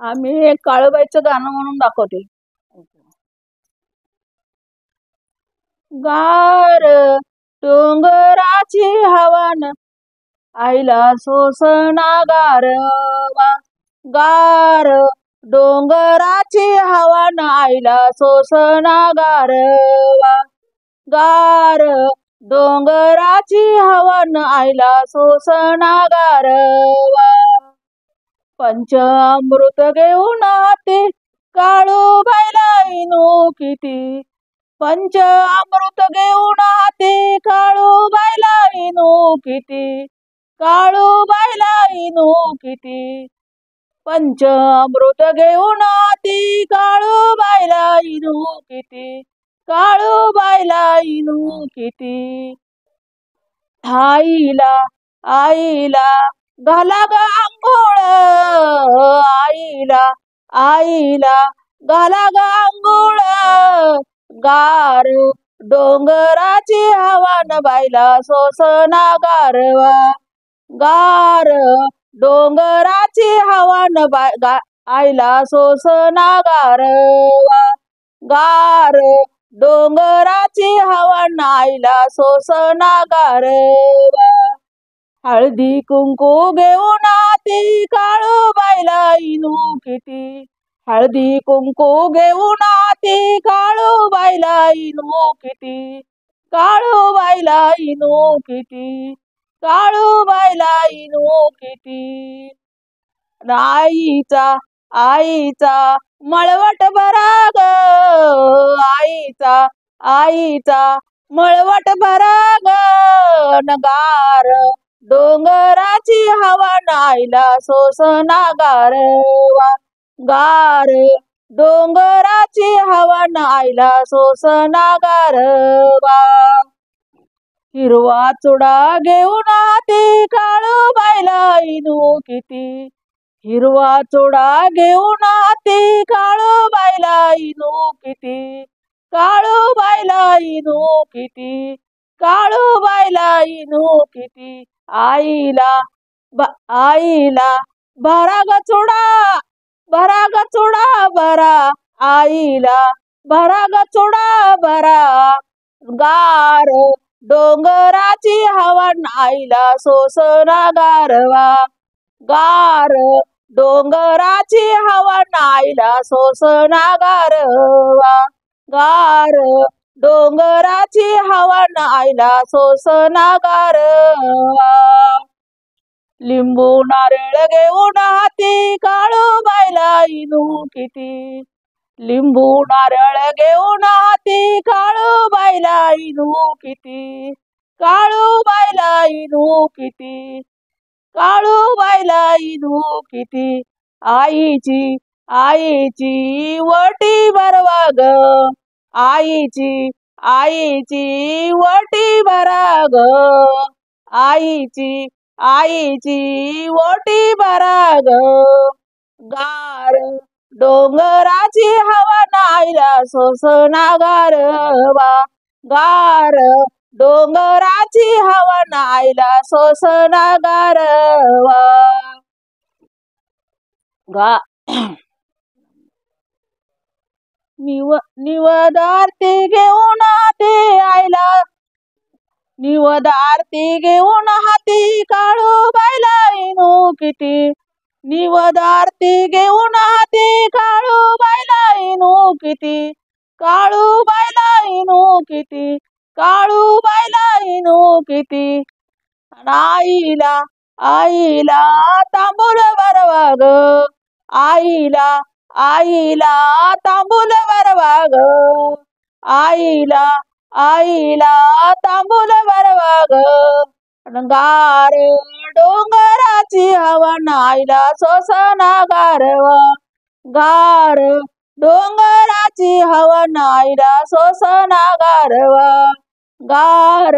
आम्ही एक काळूबाईचं गाणं म्हणून दाखवते. गार डोंगराची हवान आईला सोसना गारवा. गार डोंगराची हवान आईला सोसना गारवा. गार डोंगराची हवान आईला सोसना गारवा. पंचामृत घेऊन हाती काळूबाईला इनू किती. पंचामृत घेऊन हाती काळूबाईला इनू किती. काळूबाईला इनू किती. पंचामृत घेऊन हाती काळूबाईला इनू किती. काळूबाईला इनू किती. आईला आईला घाला ग आंघोळ. आईला आईला घाला ग आंघोळ. गार डोंगराची हवान बाईला सोसना गारवा. गार डोंगराची हवान आईला सोसना गारवा. गार डोंगराची हवान आईला सोसना गारवा. हळदी कुंकू घेऊन हाती काळूबाईला इनू किती. हळदी कुंकू घेऊन हाती काळूबाईला इनू किती. काळूबाईला इनू किती. काळूबाईला इनू किती. आईचा आईचा मळवट भरा ग. आईचा आईचा मळवट भरा ग. गार डोंगराची हवान आईला सोसना गारवा. गार डोंगराची हवान आईला सोसना गारवा. हिरवा चुडा घेऊन हाती काळूबाईला इनू किती. हिरवा चुडा घेऊन हाती काळूबाईला इनू किती. काळूबाईला इनू किती. काळूबाईला इनू किती. आईला आईला भरा ग चुडा. भरा ग चुडा भरा. आईला भरा ग चुडा भरा. गार डोंगराची हवान आईला सोसना गारवा. गार डोंगराची हवान आईला सोसना गारवा. गार डोंगराची हवान आईला सोसना गारवा. लिंबू नारळ घेऊन हाती काळूबाईला इनू किती. लिंबू नारळ घेऊन हाती काळूबाईला इनू किती. काळूबाईला इनू किती. काळूबाईला इनू किती. आईची आईची वटी भरवा ग. आईची आईची वटी भरा ग. आईची आईची वटी भरा ग. गार डोंगराची हवान आईला सोसना गारवा. गार डोंगराची हवान आईला सोसना गारवा. निवद आरती घेऊन हाती आईला. निवद आरती घेऊन हाती काळूबाईला इनू किती. निवद आरती घेऊन हाती काळूबाईला इनू किती. काळूबाईला इनू किती. काळूबाईला इनू किती. आईला आईला तांबूल भरवा ग. आईला आईला तांबूल भरवा ग. आईला आईला तांबूल भरवा ग. गार डोंगराची हवान आईला सोसना गारवा. गार डोंगराची हवान आईला सोसना गारवा. गार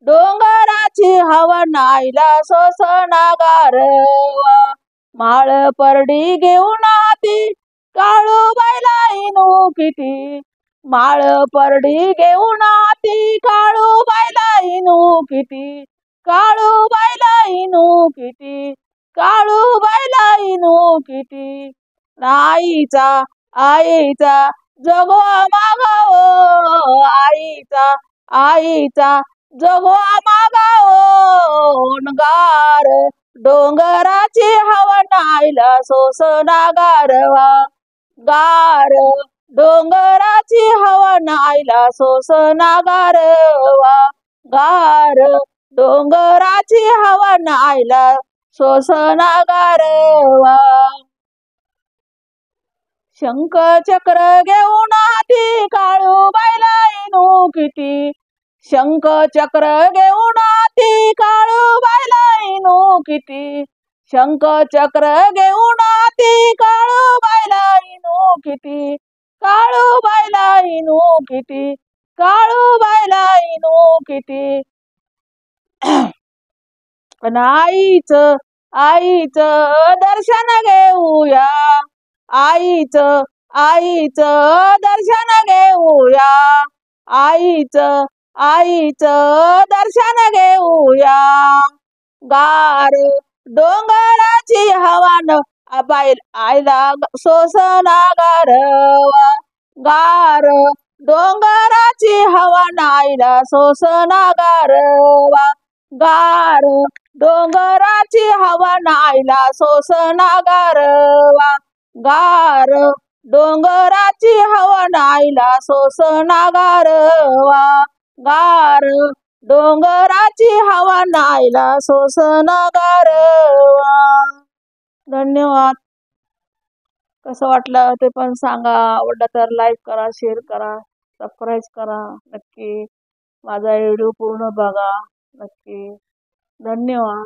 डोंगराची हवान आईला सोसना गारवा. माळ परडी घेऊन हाती काळूबाईला इनू किती. माळ परडी घेऊन हाती काळूबाईला इनू किती. काळूबाईला इनू किती. काळूबाईला इनू किती. आईचा आईचा जगवा मागाओ आईचा आईचा जगवा मागाओ गार डोंगराची हवा नाईला सोसना गारवा गार डोंगराची हवा नाईला सोसना गारवा गार डोंगराची हवा नाईला सोसना गारवा शंख चक्र घेऊन हाती काळूबाईला इनू किती शंख चक्र घेऊन हाती काळूबाईला इनू किती शंख चक्र घेऊन हाती काळूबाईला इनू किती काळूबाईला इनू किती काळूबाईला इनू किती पण आईच दर्शन घेऊया आईच दर्शन घेऊया आईच दर्शन घेऊया गार डोंगराची हवान आईला सोसना गारवा गार डोंगराची हवा नाईला सोसना गारवा गार डोंगराची हवा नाईला सोसना गारवा गार डोंगराची हवा नाईला सोसना गारवा गार डोंगराची हवा नाईला सोसना गारवा. धन्यवाद. कसं वाटलं ते पण सांगा. आवडलं तर लाईक करा, शेअर करा, सबस्क्राईब करा. नक्की माझा व्हिडिओ पूर्ण बघा. नक्की. धन्यवाद.